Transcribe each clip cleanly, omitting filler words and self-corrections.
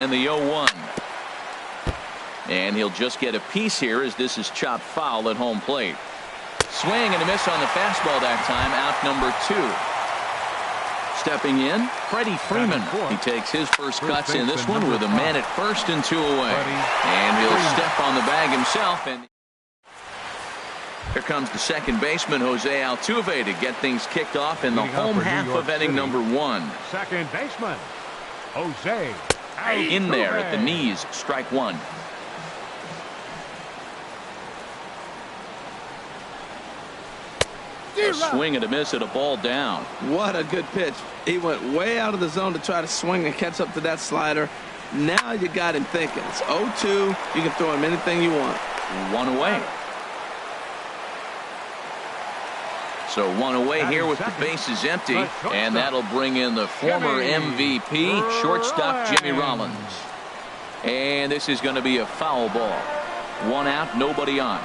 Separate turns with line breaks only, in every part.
And the 0-1. And he'll just get a piece here as this is chopped foul at home plate. Swing and a miss on the fastball that time. Out number 2. Stepping in, Freddie Freeman. He takes his first cuts in this one with a man at first and 2 away. And he'll step on the bag himself. And here comes the second baseman, Jose Altuve, to get things kicked off in the home half of inning number 1.
Second baseman, Jose Altuve.
In there at the knees, strike 1. A swing and a miss at a ball down.
What a good pitch. He went way out of the zone to try to swing and catch up to that slider. Now you got him thinking. It's 0-2. You can throw him anything you want.
1 away. So 1 away here with the bases empty, and that'll bring in the former MVP, shortstop Jimmy Rollins. And this is going to be a foul ball. 1 out, nobody on.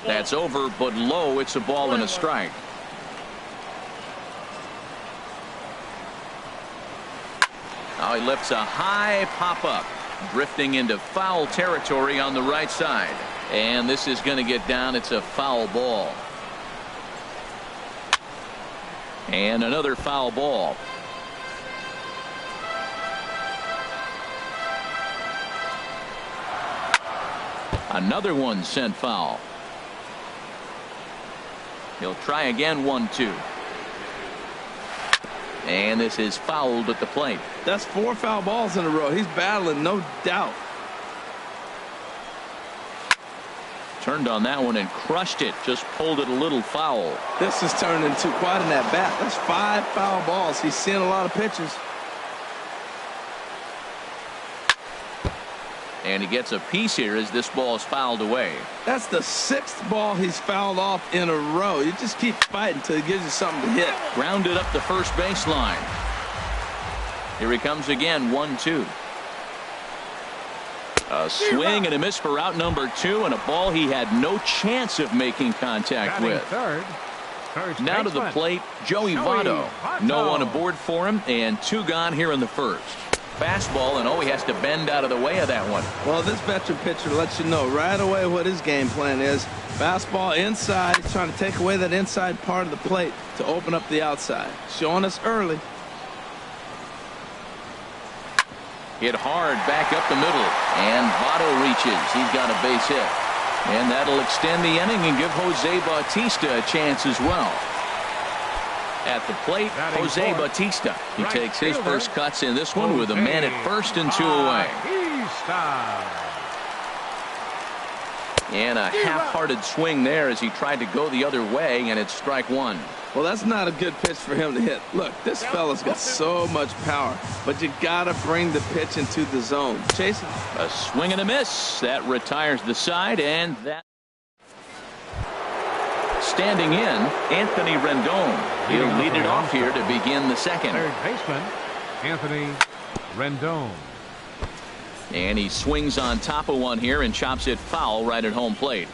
That's over, but low. It's a ball and a strike. Now he lifts a high pop-up, drifting into foul territory on the right side. And this is going to get down. It's a foul ball. And another foul ball. Another one sent foul. He'll try again. 1-2. And this is fouled at the plate.
That's 4 foul balls in a row. He's battling, no doubt.
Turned on that one and crushed it. Just pulled it a little foul.
This has turned into quite an at-bat. That's 5 foul balls. He's seeing a lot of pitches.
And he gets a piece here as this ball is fouled away.
That's the 6th ball he's fouled off in a row. You just keep fighting until he gives you something to hit.
Grounded up the first baseline. Here he comes again. 1-2. A swing and a miss for out number 2, and a ball he had no chance of making contact with. Now to the plate, Joey Votto. No one aboard for him, and 2 gone here in the first. Fastball, and he has to bend out of the way of that one.
Well, this veteran pitcher lets you know right away what his game plan is. Fastball inside. He's trying to take away that inside part of the plate to open up the outside. Showing us early.
Hit hard back up the middle, and Votto reaches. He's got a base hit, and that'll extend the inning and give Jose Bautista a chance as well. At the plate, Jose Bautista. He takes his first cuts in this one with a man at first and 2 away. And a half-hearted swing there as he tried to go the other way, and it's strike 1.
Well, that's not a good pitch for him to hit. Look, this fella's got so much power, but you gotta bring the pitch into the zone. Chase it.
A swing and a miss. That retires the side, and that. Standing in, Anthony Rendon. He'll lead it off here to begin the second.
Third baseman, Anthony Rendon.
And he swings on top of one here and chops it foul right at home plate.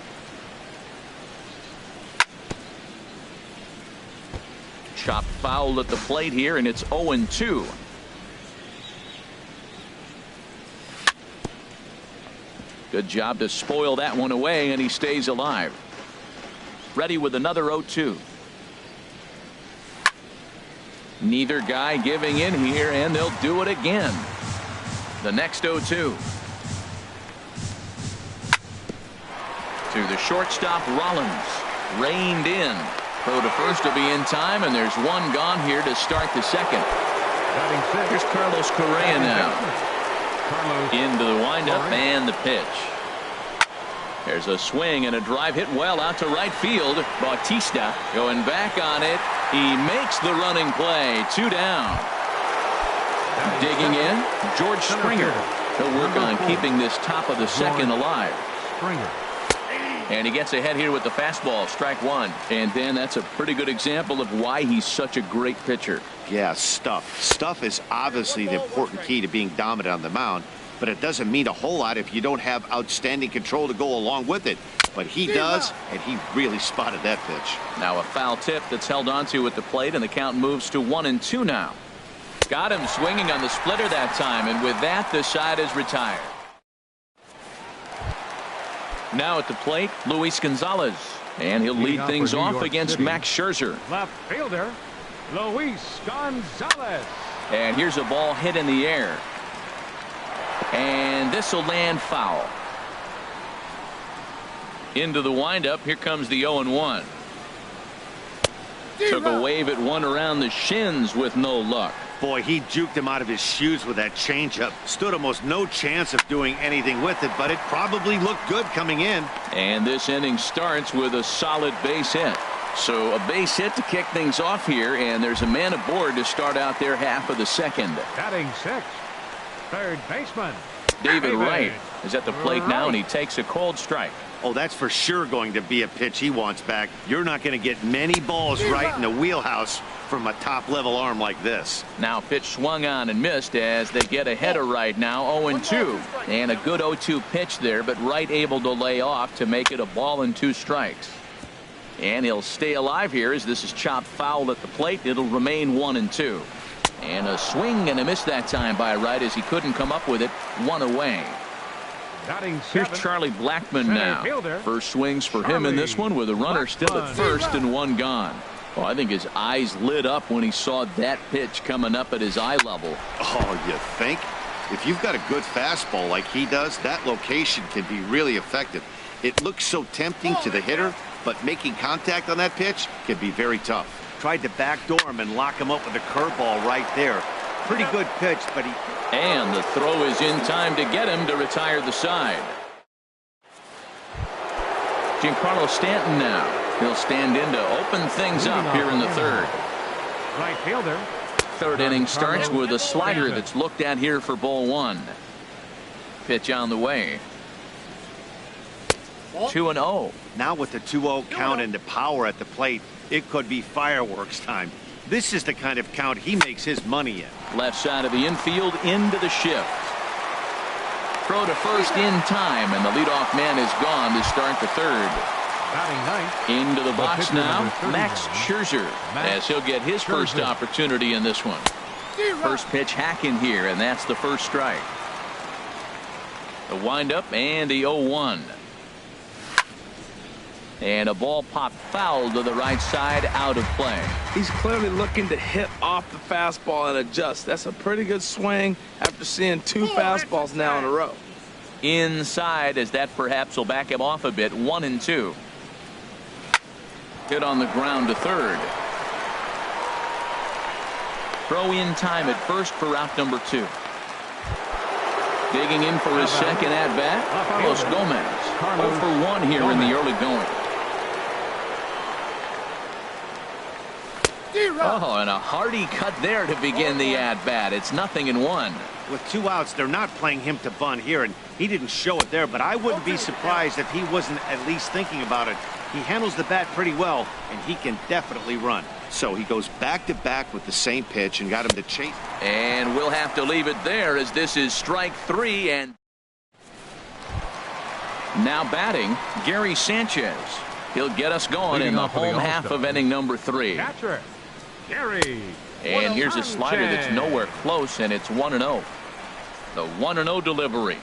Chopped foul at the plate here, and it's 0-2. Good job to spoil that one away, and he stays alive. Ready with another 0-2. Neither guy giving in here, and they'll do it again. The next 0-2. To the shortstop, Rollins. Reined in. Throw to first will be in time, and there's 1 gone here to start the second. Here's Carlos Correa now. Into the windup and the pitch. There's a swing and a drive hit well out to right field. Bautista going back on it. He makes the running play. 2 down. Digging in, George Springer. He'll work on keeping this top of the second alive. And he gets ahead here with the fastball. Strike 1. And then that's a pretty good example of why he's such a great pitcher.
Yeah, stuff. Stuff is obviously the important key to being dominant on the mound, but it doesn't mean a whole lot if you don't have outstanding control to go along with it. but he does, and he really spotted that pitch.
Now a foul tip that's held onto at the plate, and the count moves to 1-2 now. Got him swinging on the splitter that time, and with that, the side is retired. Now at the plate, Luis Gonzalez, and he'll lead things off against Max Scherzer.
Left fielder, Luis Gonzalez.
And here's a ball hit in the air. And this will land foul. Into the windup. Here comes the 0-1. Took a wave at one around the shins with no luck.
Boy, he juked him out of his shoes with that changeup. Stood almost no chance of doing anything with it, but it probably looked good coming in.
And this inning starts with a solid base hit. So a base hit to kick things off here, and there's a man aboard to start out their half of the second.
Batting sixth, third baseman
David Wright is at the plate now, and he takes a cold strike.
Oh, that's for sure going to be a pitch he wants back. You're not going to get many balls right in the wheelhouse from a top-level arm like this.
Now pitch swung on and missed as they get ahead of Wright now 0-2. And a good 0-2 pitch there, but Wright able to lay off to make it a ball and 2 strikes. And he'll stay alive here as this is chopped foul at the plate. It'll remain 1-2. And a swing and a miss that time by Wright as he couldn't come up with it. 1 away. Here's Charlie Blackmon now. First swings for him in this one with a runner still at first and 1 gone. Oh, I think his eyes lit up when he saw that pitch coming up at his eye level.
Oh, you think? If you've got a good fastball like he does, that location can be really effective. It looks so tempting to the hitter, but making contact on that pitch can be very tough. Tried to backdoor him and lock him up with a curveball right there. Pretty good pitch, but he...
And the throw is in time to get him to retire the side. Giancarlo Stanton now. He'll stand in to open things up here in the third.
Right fielder.
Third inning starts with a slider that's looked at here for ball 1. Pitch on the way. 2-0.
Now with the 2-0 count and the power at the plate, it could be fireworks time. This is the kind of count he makes his money in.
Left side of the infield into the shift. Throw to first in time, and the leadoff man is gone to start the third. Into the box now, Max Scherzer, as he'll get his first opportunity in this one. First pitch hack in here, and that's the first strike. The windup and the 0-1. And a ball popped foul to the right side, out of play.
He's clearly looking to hit off the fastball and adjust. That's a pretty good swing after seeing 2 fastballs now in a row.
Inside, as that perhaps will back him off a bit. 1-2. Hit on the ground to third. Throw in time at first for out number 2. Digging in for his second at bat, Carlos Gomez. 0 for 1 here in the early going. Oh, and a hearty cut there to begin the at-bat. It's 0-1.
With 2 outs, they're not playing him to bunt here, and he didn't show it there, but I wouldn't be surprised if he wasn't at least thinking about it. He handles the bat pretty well, and he can definitely run. So he goes back-to-back with the same pitch and got him to chase.
And we'll have to leave it there as this is strike 3. And now batting, Gary Sanchez. He'll get us going in the home half of inning number 3.
Catcher, Gary.
And here's a slider that's nowhere close, and it's 1-0. The 1-0 delivery.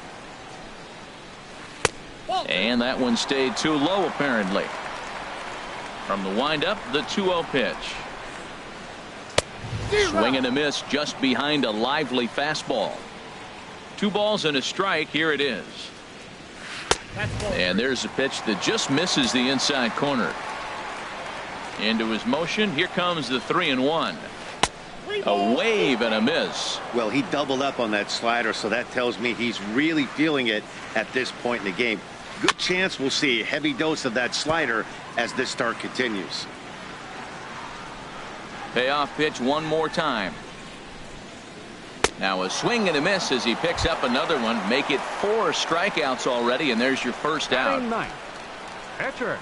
And that one stayed too low, apparently. From the windup, the 2-0 pitch. Swing and a miss just behind a lively fastball. 2 balls and a strike. Here it is. And there's a pitch that just misses the inside corner. Into his motion. Here comes the 3-1. A wave and a miss.
Well, he doubled up on that slider, so that tells me he's really feeling it at this point in the game. Good chance we'll see a heavy dose of that slider as this start continues.
Payoff pitch one more time. Now a swing and a miss as he picks up another one. Make it 4 strikeouts already, and there's your first out.
Catcher,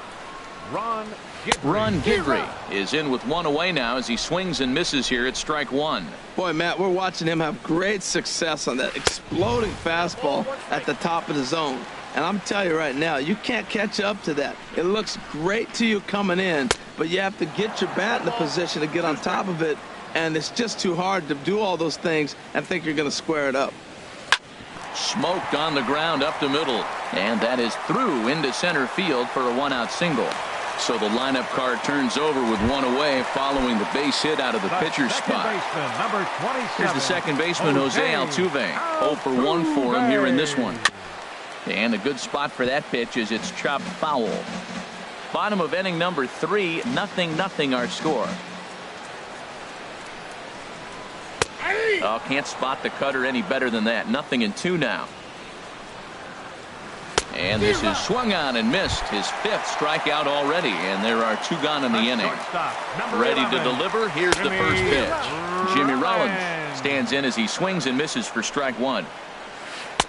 Ron
Guidry is in with 1 away now as he swings and misses here at strike 1.
Boy, Matt, we're watching him have great success on that exploding fastball at the top of the zone. And I'm telling you right now, you can't catch up to that. It looks great to you coming in, but you have to get your bat in the position to get on top of it, and it's just too hard to do all those things and think you're going to square it up.
Smoked on the ground up the middle, and that is through into center field for a 1-out single. So the lineup card turns over with one away following the base hit out of the pitcher's spot.
Number 27,
Here's the second baseman, Jose Altuve. 0 for 1 for him here in this one. And a good spot for that pitch is it's chopped foul. Bottom of inning number 3, 0-0 our score. Oh, can't spot the cutter any better than that. 0-2 now. And this is swung on and missed. His 5th strikeout already, and there are 2 gone in the inning. Ready to deliver. Here's the first pitch. Jimmy Rollins stands in as he swings and misses for strike 1.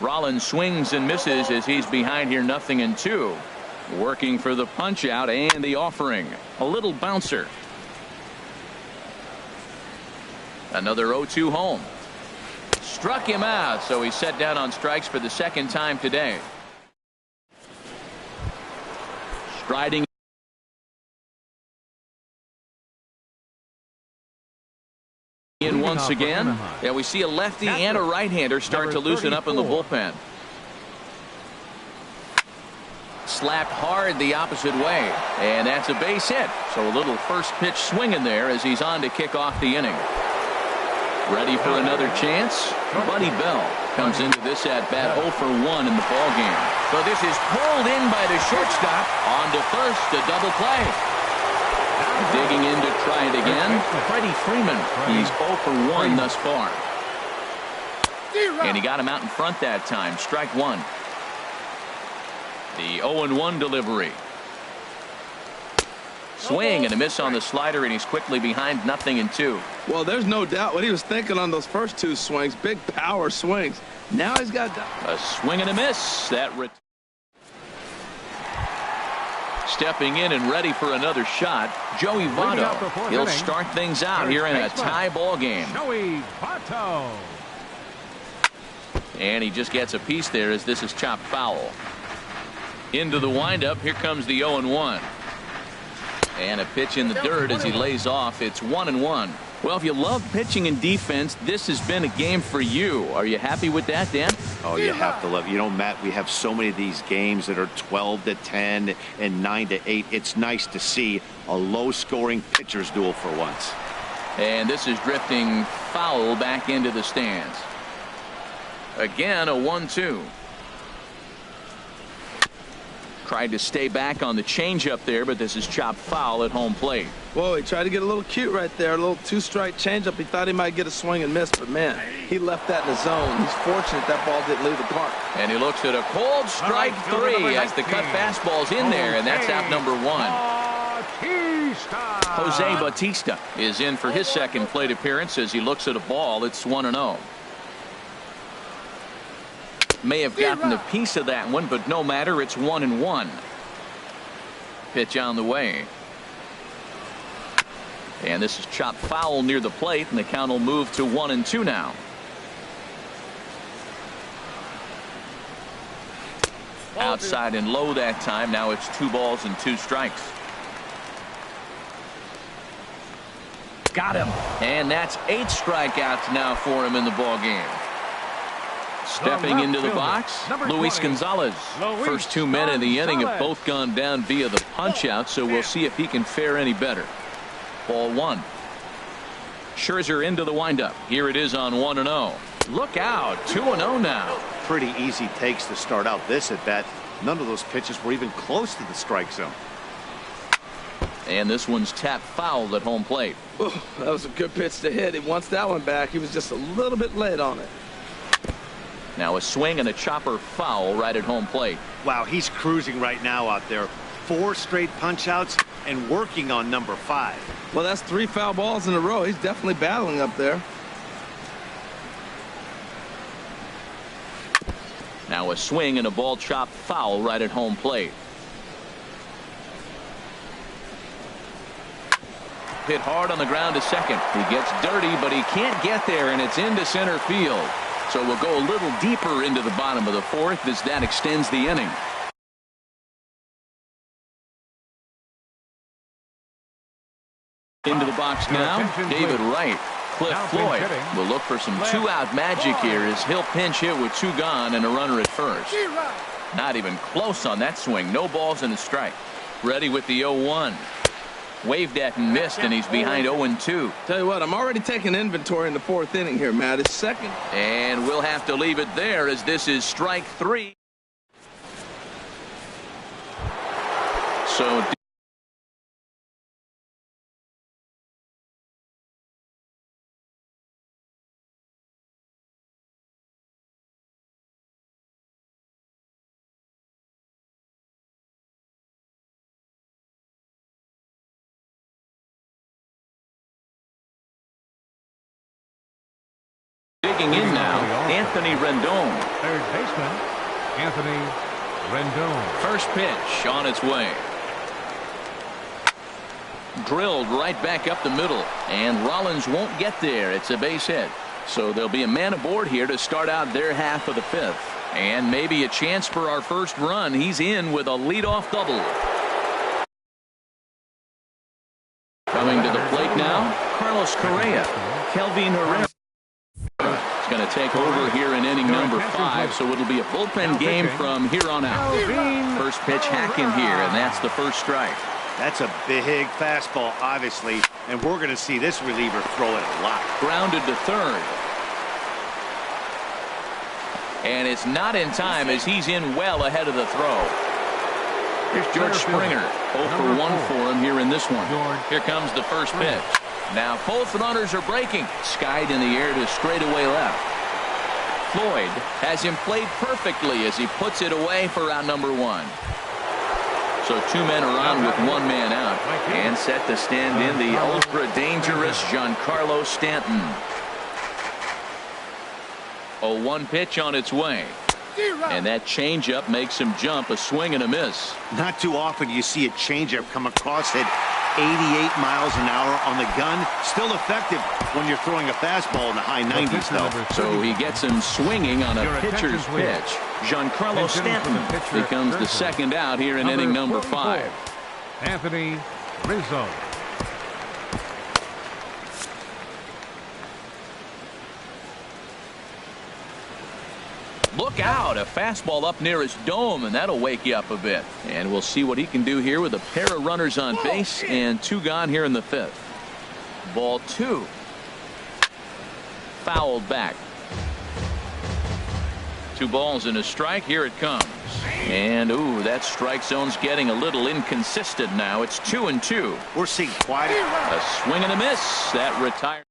Rollins swings and misses as he's behind here 0-2. Working for the punch out and the offering. A little bouncer. Another 0-2 home. Struck him out, so he's set down on strikes for the second time today. Striding in once again. Yeah, we see a lefty and a right-hander start to loosen up in the bullpen. Slapped hard the opposite way, and that's a base hit. So a little first pitch swing in there as he's on to kick off the inning. Ready for another chance? Buddy Bell comes into this at-bat 0 for 1 in the ballgame. So this is pulled in by the shortstop. On to first, a double play. Digging in to try it again, Freddie Freeman. He's 0 for 1 thus far. And he got him out in front that time. Strike 1. The 0-1 delivery. Swing and a miss on the slider, and he's quickly behind 0-2.
Well, there's no doubt what he was thinking on those first 2 swings. Big power swings. Now he's got
a swing and a miss. That stepping in and ready for another shot, Joey Votto. He'll start things out here in a tie ball game.
Joey Votto.
And he just gets a piece there as this is chopped foul. Into the windup. Here comes the 0-1. And a pitch in the dirt as he lays off. It's 1-1. Well, if you love pitching and defense, this has been a game for you. Are you happy with that, Dan?
Oh, you have to love it. You know, Matt, we have so many of these games that are 12-10 and 9-8. It's nice to see a low-scoring pitcher's duel for once.
And this is drifting foul back into the stands. Again, a 1-2. Tried to stay back on the changeup there, but this is chopped foul at home plate.
Whoa, he tried to get a little cute right there. A little 2-strike changeup. He thought he might get a swing and miss, but man, he left that in the zone. He's fortunate that ball didn't leave the park.
And he looks at a cold strike 3 as the cut fastball's in there, and that's out number 1. Jose Bautista is in for his second plate appearance as he looks at a ball. It's 1-0. May have gotten a piece of that one, but no matter. It's 1-1. Pitch on the way. And this is chopped foul near the plate, and the count will move to 1-2 now. Outside and low that time. Now it's 2 balls and 2 strikes. Got him. And that's 8 strikeouts now for him in the ball game. Stepping into the box, Luis Gonzalez. First 2 men in the inning have both gone down via the punch out, so we'll see if he can fare any better. Ball 1. Scherzer into the windup. Here it is on 1-0. Look out, 2-0 now.
Pretty easy takes to start out this at bat. None of those pitches were even close to the strike zone.
And this one's tapped foul at home plate.
Ooh, that was a good pitch to hit. He wants that one back. He was just a little bit late on it.
Now a swing and a chopper foul right at home plate.
Wow, he's cruising right now out there. 4 straight punch outs and working on number 5.
Well, that's 3 foul balls in a row. He's definitely battling up there.
Now a swing and a ball chopped foul right at home plate. Hit hard on the ground to second. He gets dirty, but he can't get there, and it's into center field. So we'll go a little deeper into the bottom of the fourth as that extends the inning. Into the box now, David Wright. Cliff Floyd will look for some two-out magic here as he'll pinch hit with two gone and a runner at first. Not even close on that swing. No balls and a strike. Ready with the 0-1. Waved at and missed, and he's behind 0-2.
Tell you what, I'm already taking inventory in the fourth inning here, Matt. It's second.
And we'll have to leave it there as this is strike three. So digging in now, Anthony Rendon.
Third baseman, Anthony Rendon.
First pitch on its way. Drilled right back up the middle, and Rollins won't get there. It's a base hit. So there'll be a man aboard here to start out their half of the fifth. And maybe a chance for our first run. He's in with a leadoff double. Coming to the plate now, Carlos Correa. Kelvin Herrera is going to take over here in inning number 5, so it'll be a bullpen game from here on out. First pitch hack in here, and that's the first strike.
That's a big fastball, obviously, and we're going to see this reliever throw it a lot.
Grounded to third. And it's not in time as he's in well ahead of the throw. Here's George Springer. 0 for 1 for him here in this one. Here comes the first pitch. Now both runners are breaking. Skied in the air to straightaway left. Floyd has him played perfectly as he puts it away for out number 1. So 2 men are on with 1 man out. And set to stand in the ultra-dangerous Giancarlo Stanton. 0-1 pitch on its way. And that changeup makes him jump. A swing and a miss.
Not too often you see a changeup come across at 88 miles an hour on the gun. Still effective when you're throwing a fastball in the high 90s, though.
So he gets him swinging on a pitcher's pitch. Giancarlo Stanton becomes the second out here in inning number 5.
Anthony Rizzo.
Look out, a fastball up near his dome, and that'll wake you up a bit. And we'll see what he can do here with a pair of runners on base and 2 gone here in the 5th. Ball 2. Fouled back. 2 balls and a strike. Here it comes. And, ooh, that strike zone's getting a little inconsistent now. It's 2-2.
We're seeing quite
a swing and a miss. That retired.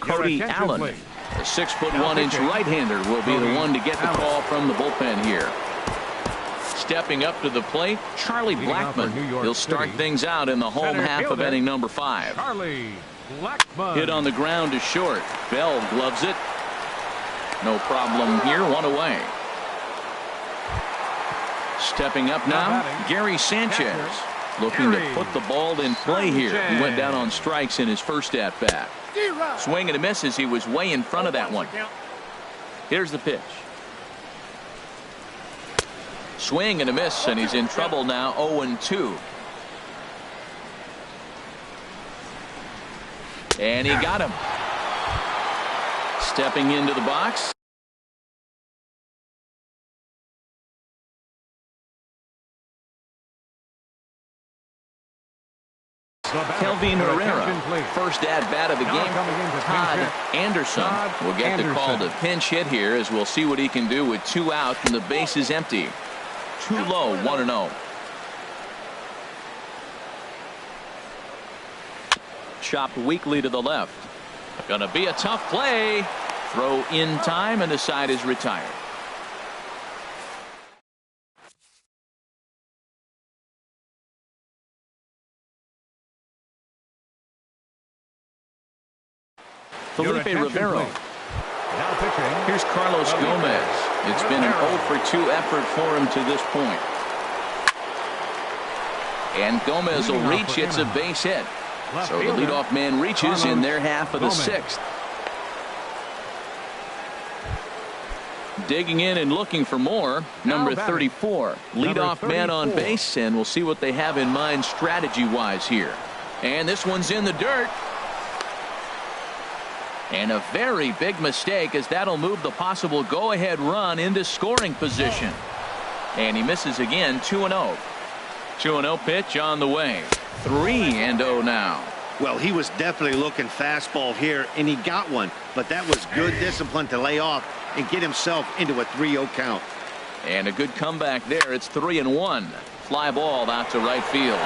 Cody Allen, a 6'1" right-hander, will be the one to get the call from the bullpen here. Stepping up to the plate, Charlie Blackmon. He'll start things out in the home half of inning number 5.
Charlie Blackmon.
Hit on the ground to short. Bell gloves it. No problem here. 1 away. Stepping up now, Gary Sanchez. Looking to put the ball in play here. He went down on strikes in his first at-bat. Swing and a miss as he was way in front of that one. Here's the pitch. Swing and a miss, and he's in trouble now. 0-2. And he got him. Stepping into the box. Kelvin Herrera, first at bat of the game. Todd Anderson will get the call to pinch hit here, as we'll see what he can do with 2 out and the base is empty. Too low, 1-0. Chopped weakly to the left. Gonna be a tough play. Throw in time, and the side is retired. Felipe Rivero.
Now pitching.
Here's Carlos Gomez. It's been an 0-for-2 effort for him to this point. And Gomez will reach. It's a base hit. So the leadoff man reaches in their half of the 6th. Digging in and looking for more, number 34, leadoff man on base, and we'll see what they have in mind strategy-wise here. And this one's in the dirt. And a very big mistake, as that'll move the possible go-ahead run into scoring position. And he misses again. 2-0. 2-0 pitch on the way. 3-0 now.
Well, he was definitely looking fastball here, and he got one. But that was good discipline to lay off and get himself into a 3-0 count.
And a good comeback there. It's 3-1. Fly ball out to right field.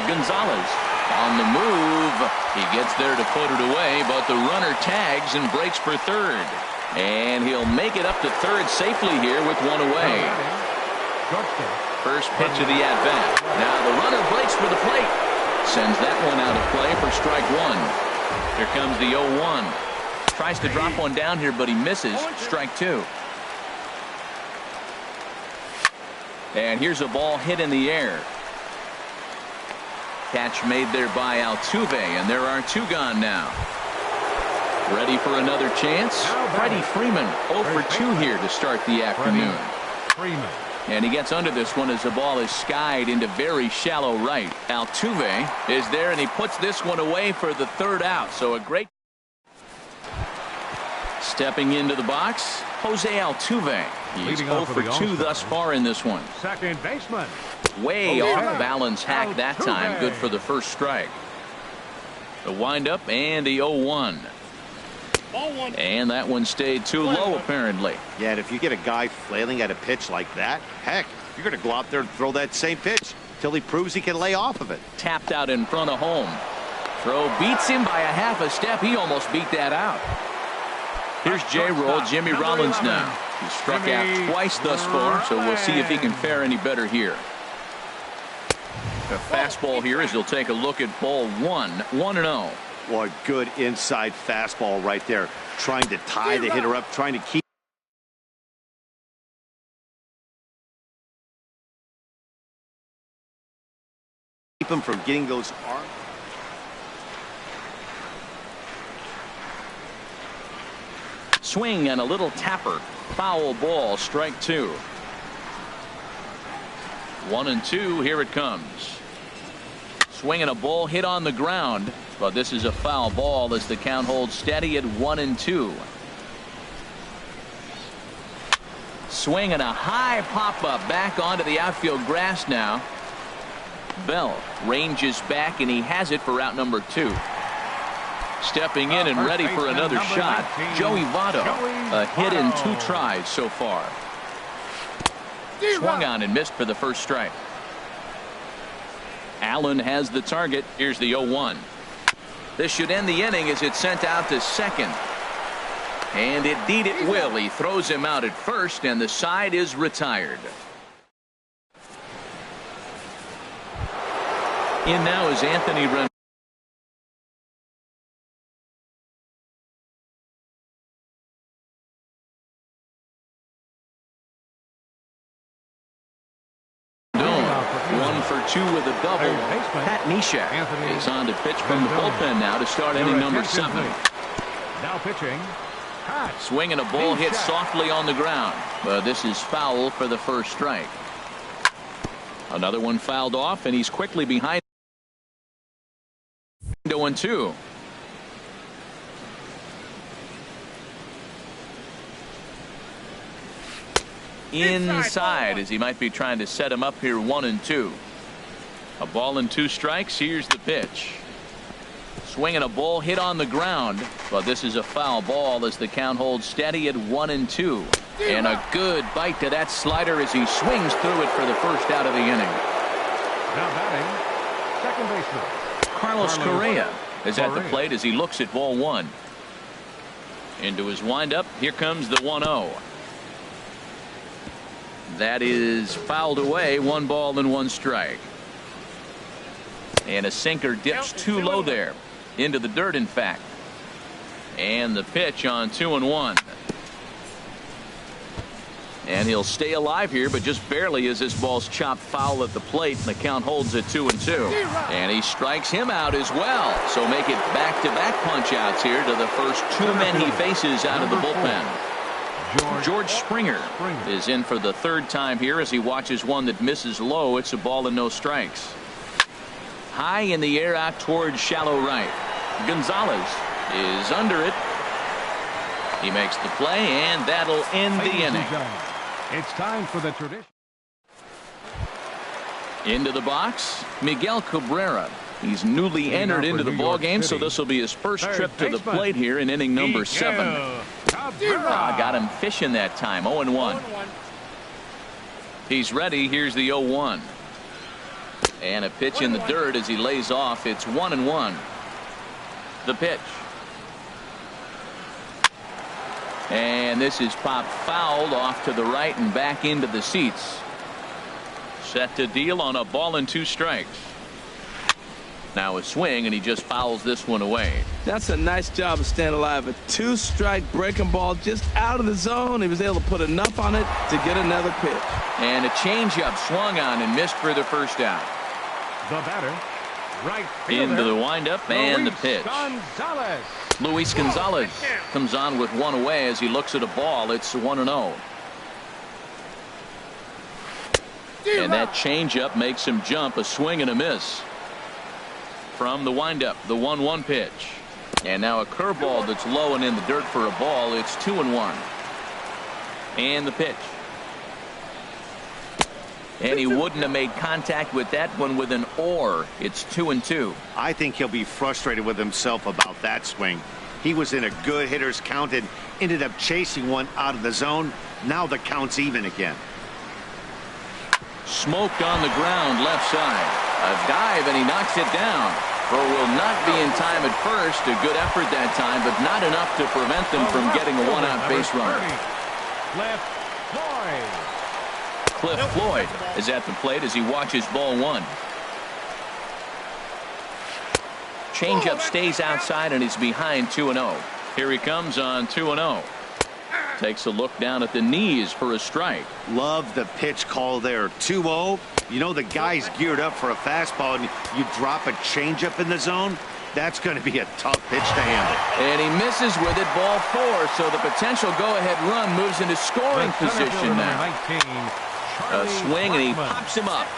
Gonzalez on the move. He gets there to put it away, but the runner tags and breaks for third. And he'll make it up to third safely here with 1 away. First pitch of the at-bat. Now the runner breaks for the plate. Sends that one out of play for strike 1. Here comes the 0-1. Tries to drop one down here, but he misses. Strike 2. And here's a ball hit in the air. Catch made there by Altuve, and there are 2 gone now. Ready for another chance? Freddie Freeman 0-for-2 here to start the afternoon. And he gets under this one as the ball is skied into very shallow right. Altuve is there, and he puts this one away for the 3rd out. So a great. Stepping into the box, Jose Altuve. He's 0-for-2 thus far in this one.
Second baseman.
Way off balance hack that time. Good for the first strike. The windup and the 0-1. And that one stayed too low, apparently.
Yeah, and if you get a guy flailing at a pitch like that, heck, you're going to go out there and throw that same pitch till he proves he can lay off of it.
Tapped out in front of home. Throw beats him by a half a step. He almost beat that out. Here's J-Roll, Jimmy Rollins now. He's struck out twice thus far, so we'll see if he can fare any better here. The fastball here as he'll take a look at ball 1. 1-0.
Boy, good inside fastball right there. Trying to tie the hitter up, trying to keep him from getting those arms.
Swing and a little tapper. Foul ball, strike 2. 1-2, here it comes. Swinging a ball hit on the ground, but this is a foul ball as the count holds steady at 1-2. Swinging a high pop-up back onto the outfield grass now. Bell ranges back, and he has it for out number 2. Stepping in and ready for another shot, Joey Votto. A hit in 2 tries so far. Swung on and missed for the first strike. Allen has the target. Here's the 0-1. This should end the inning as it's sent out to second. And indeed it will. He throws him out at first, and the side is retired. In now is Anthony Rendon. For 2 with a double. Pat Neshek is on to pitch from the bullpen now to start inning number 7.
Now pitching.
Swinging a ball hit softly on the ground. This is foul for the first strike. Another one fouled off, and he's quickly behind. 0-2. Inside as he might be trying to set him up here. 1-2. A ball and 2 strikes. Here's the pitch. Swinging a ball hit on the ground, but this is a foul ball as the count holds steady at 1-2. And a good bite to that slider as he swings through it for the first out of the inning.
Now batting, second baseman
Carlos Correa is at the plate as he looks at ball one. Into his windup, here comes the 1-0. That is fouled away, 1 ball and 1 strike. And a sinker dips too low there. Into the dirt, in fact. And the pitch on 2-1. And he'll stay alive here, but just barely as this ball's chopped foul at the plate, and the count holds at 2-2. And he strikes him out as well. So make it back-to-back punch-outs here to the first 2 men he faces out of the bullpen. George Springer is in for the 3rd time here as he watches one that misses low. It's a ball and no strikes. High in the air out towards shallow right. Gonzalez is under it. He makes the play, and that'll end the inning.
It's time for the tradition.
Into the box, Miguel Cabrera. He's newly entered into the ballgame, so this will be his first trip to the plate here in inning number 7. Got him fishing that time. 0-1. He's ready. Here's the 0-1. And a pitch in the dirt as he lays off. It's 1-1. The pitch. And this is popped fouled off to the right and back into the seats. Set to deal on a ball and 2 strikes. Now a swing, and he just fouls this one away.
That's a nice job of staying alive. A 2-strike breaking ball just out of the zone. He was able to put enough on it to get another pitch.
And a changeup swung on and missed for the first out.
The batter, right fielder,
into the windup and the pitch.
Gonzalez.
Luis Gonzalez comes on with one away as he looks at a ball. It's 1-0. And that changeup makes him jump. A swing and a miss. From the windup, the 1-1 pitch. And now a curveball that's low and in the dirt for a ball. It's 2-1. And the pitch. And he wouldn't have made contact with that one with an or. It's 2-2.
I think he'll be frustrated with himself about that swing. He was in a good hitter's count and ended up chasing one out of the zone. Now the count's even again.
Smoked on the ground left side. A dive, and he knocks it down. Throw will not be in time at first. A good effort that time, but not enough to prevent them from getting a one-out base runner. Cliff Floyd is at the plate as he watches ball one. Changeup stays outside, and he's behind 2-0. Here he comes on 2-0. Takes a look down at the knees for a strike.
Love the pitch call there. 2-0. You know the guy's geared up for a fastball, and you drop a changeup in the zone. That's going to be a tough pitch to handle.
And he misses with it, ball 4. So the potential go-ahead run moves into scoring position now. A swing, and he pops him up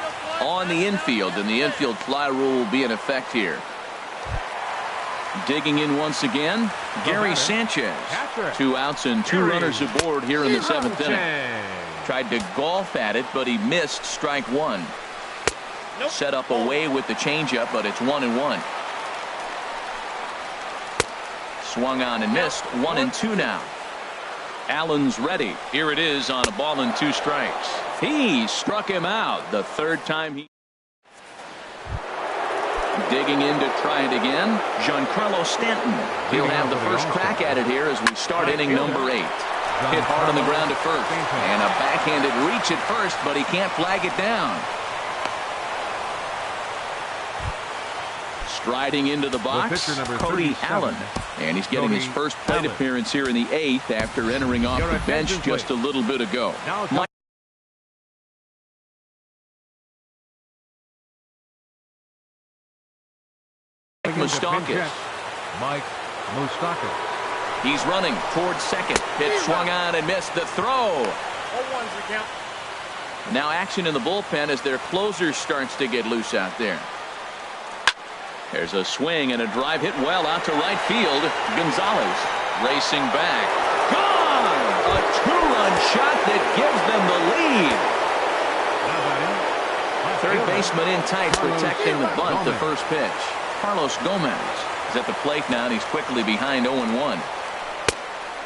on the infield, and the infield fly rule will be in effect here. Digging in once again, Gary Sanchez. 2 outs and 2 runners aboard here in the 7th inning. Tried to golf at it, but he missed strike 1. Set up away with the changeup, but it's 1-1. Swung on and missed. 1-2 now. Allen's ready. Here it is on a ball and 2 strikes. He struck him out the 3rd time he. Digging in to try it again, Giancarlo Stanton. He'll have the first crack at it here as we start inning number 8. Hit hard on the ground to first. And a backhanded reach at first, but he can't flag it down. Striding into the box, Cody Allen. And he's getting his first plate appearance here in the 8th after entering off the bench just a little bit ago.
Mike Moustakas.
He's running towards second. Pitch swung on and missed. The throw. Now action in the bullpen as their closer starts to get loose out there. There's a swing and a drive hit well out to right field. Gonzalez racing back. Gone! A 2-run shot that gives them the lead. Third baseman in tight, protecting the bunt. The first pitch. Carlos Gomez is He's at the plate now, and he's quickly behind 0-1.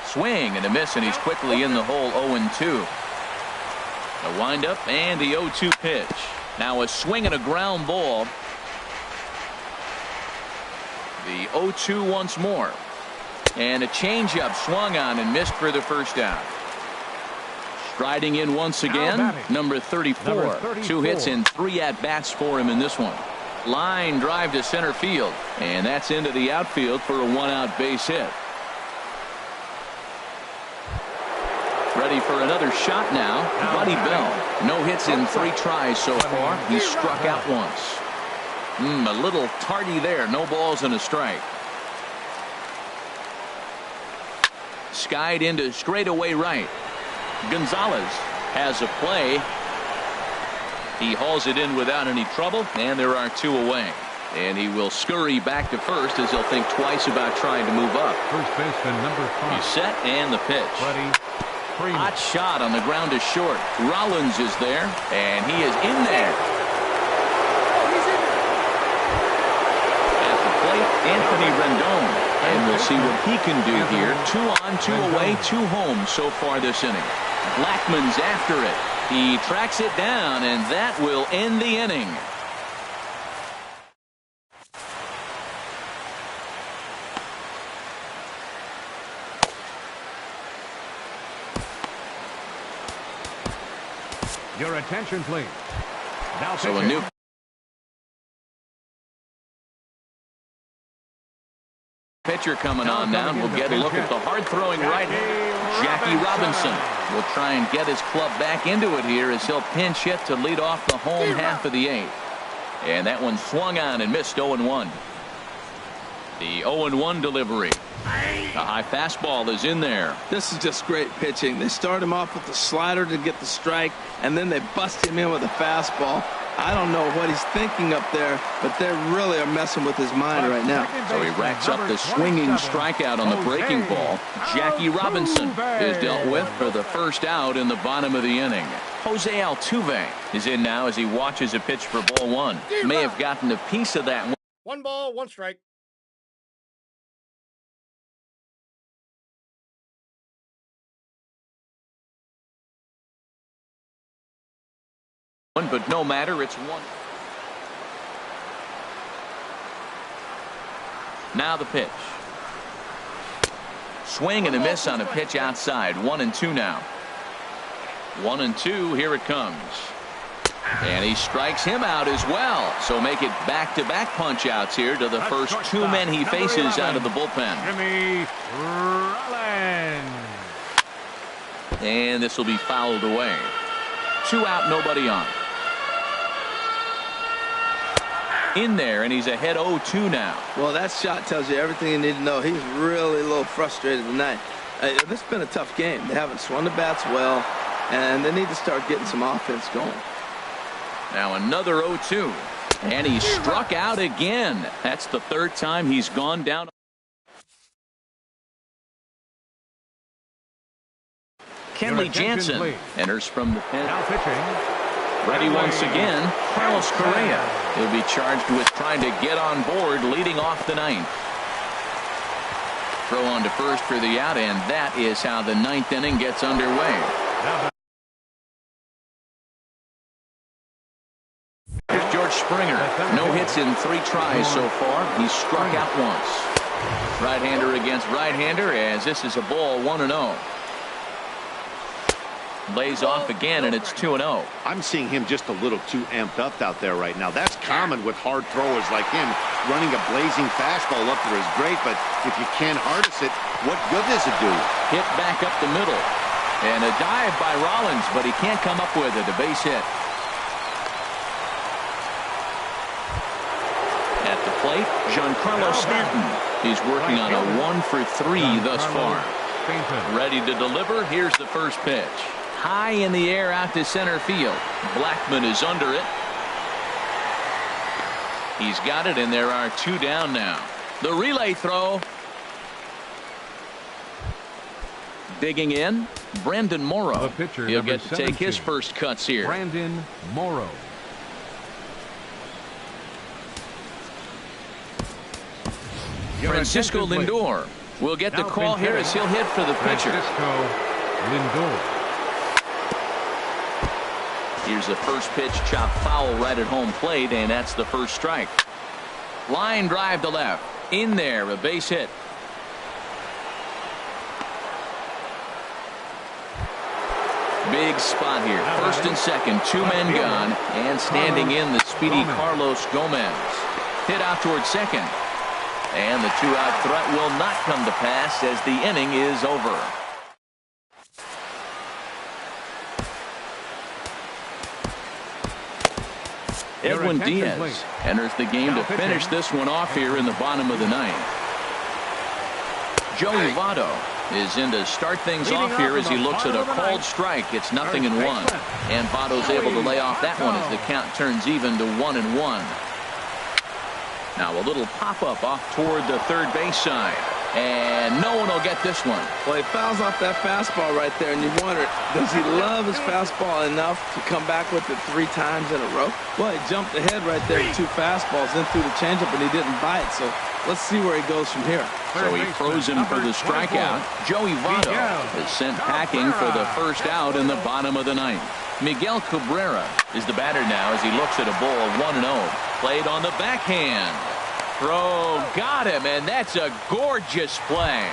Swing and a miss, and he's quickly in the hole 0-2. The windup and the 0-2 pitch. Now a swing and a ground ball. The 0-2 once more. And a changeup swung on and missed for the first out. Striding in once again, number 34. 2 hits and 3 at-bats for him in this one. Line drive to center field, and that's into the outfield for a 1-out base hit. Ready for another shot now, Buddy Bell. No hits in 3 tries so far. He's struck out once. A little tardy there. No balls and a strike. Skied into straightaway right. Gonzalez has a play. He hauls it in without any trouble, and there are 2 away. And he will scurry back to first as he'll think twice about trying to move up.
First baseman number 5.
He's set, and the pitch. Hot shot on the ground is short. Rollins is there, and he is in there. At the plate, Anthony Rendon. And we'll see what he can do here. 2 on, 2 away, 2 home so far this inning. Blackman's after it. He tracks it down, and that will end the inning.
Your attention, please. Now
so a new pitcher coming on now, and we'll get a look at the hard-throwing righty, Jackie Robinson. Will try and get his club back into it here as he'll pinch hit to lead off the home half of the 8th. And that one swung on and missed 0-1. The 0-1 delivery. The high fastball is in there.
This is just great pitching. They start him off with the slider to get the strike, and then they bust him in with a fastball. I don't know what he's thinking up there, but they really are messing with his mind right now.
So he racks up the swinging strikeout on the breaking ball. Jackie Robinson is dealt with for the first out in the bottom of the inning. Jose Altuve is in now as he watches a pitch for ball 1. May have gotten a piece of that.
1 ball, 1 strike.
But no matter, it's 1. Now the pitch. Swing and a miss on a pitch outside. 1-2 now. 1-2. Here it comes. And he strikes him out as well. So make it back-to-back punch-outs here to the first 2 men he faces out of the bullpen.
Jimmy Rollins.
And this will be fouled away. 2 out, nobody on. In there, and he's ahead 0-2 now.
Well, that shot tells you everything you need to know. He's really a little frustrated tonight. This has been a tough game. They haven't swung the bats well, and they need to start getting some offense going.
Now another 0-2, and he struck out again. That's the 3rd time he's gone down. Kenley Jansen enters from the pen.
Now pitching.
Ready once again, Carlos Correa. He'll be charged with trying to get on board leading off the 9th. Throw on to first for the out, and that is how the 9th inning gets underway. Here's George Springer. No hits in 3 tries so far. He's struck out once. Right-hander against right-hander as this is a ball 1-0. Lays off again, and it's 2-0.
I'm seeing him just a little too amped up out there right now. That's common with hard throwers like him. Running a blazing fastball up there is great, but if you can't harness it, what good does it do?
Hit back up the middle. And a dive by Rollins, but he can't come up with it. A base hit. At the plate, Giancarlo Stanton. He's working on a 1-for-3 thus far. Ready to deliver. Here's the first pitch. High in the air out to center field. Blackman is under it. He's got it, and there are 2 down now. The relay throw. Digging in, Brandon Morrow. He'll get to take his first cuts here.
Brandon Morrow. Your
Francisco
attention, please.
Lindor will get the
Now
call here as he'll hit for the pitcher.
Francisco Lindor.
Here's a first pitch chopped foul right at home plate, and that's the first strike. Line drive to left. In there, a base hit. Big spot here. First and second, two men gone, and standing in the speedy Carlos Gomez. Hit out towards second. And the two-out threat will not come to pass as the inning is over. Edwin Diaz enters the game to finish this one off here in the bottom of the ninth. Joey Votto is in to start things off here as he looks at a called strike. It's 0-1. And Votto's able to lay off that one as the count turns even to 1-1. Now a little pop-up off toward the third base side. And no one will get this one.
Well, he fouls off that fastball right there, and you wonder, does he love his fastball enough to come back with it 3 times in a row? Well, he jumped ahead right there with 2 fastballs, then threw the changeup, and he didn't bite. So let's see where he goes from here.
So he throws him for the strikeout. Joey Votto is sent packing for the first out in the bottom of the ninth. Miguel Cabrera is the batter now as he looks at a ball 1-0. Played on the backhand. Throw got him, and that's a gorgeous play.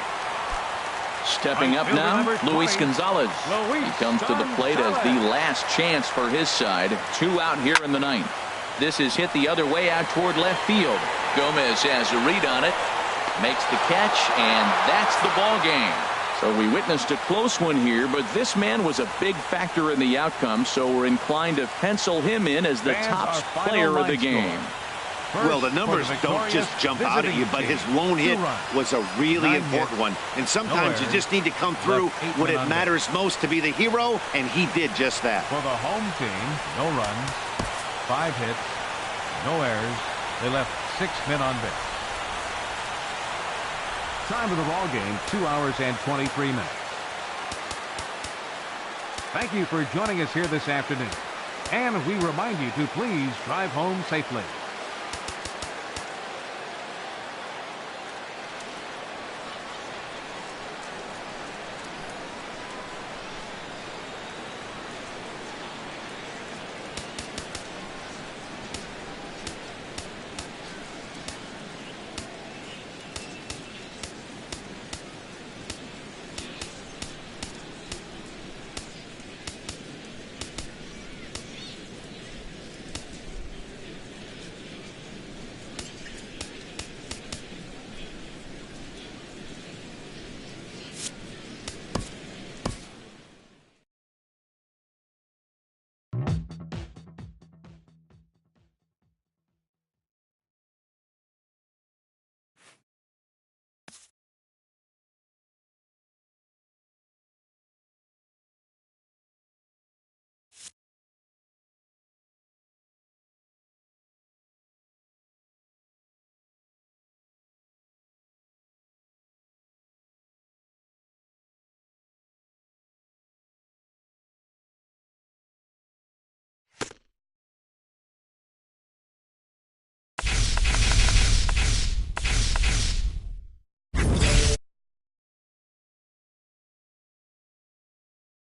Stepping up now, Luis Gonzalez. He comes to the plate as the last chance for his side. 2 out here in the ninth. This is hit the other way out toward left field. Gomez has a read on it, makes the catch, and that's the ball game. So we witnessed a close one here, but this man was a big factor in the outcome, so we're inclined to pencil him in as the top player of the game.
Well, the numbers don't just jump out at you, but his lone hit was a really important one. And sometimes you just need to come through when it matters most to be the hero, and he did just that.
For the home team, no runs, 5 hits, no errors. They left 6 men on base. Time of the ball game, 2 hours and 23 minutes. Thank you for joining us here this afternoon. And we remind you to please drive home safely.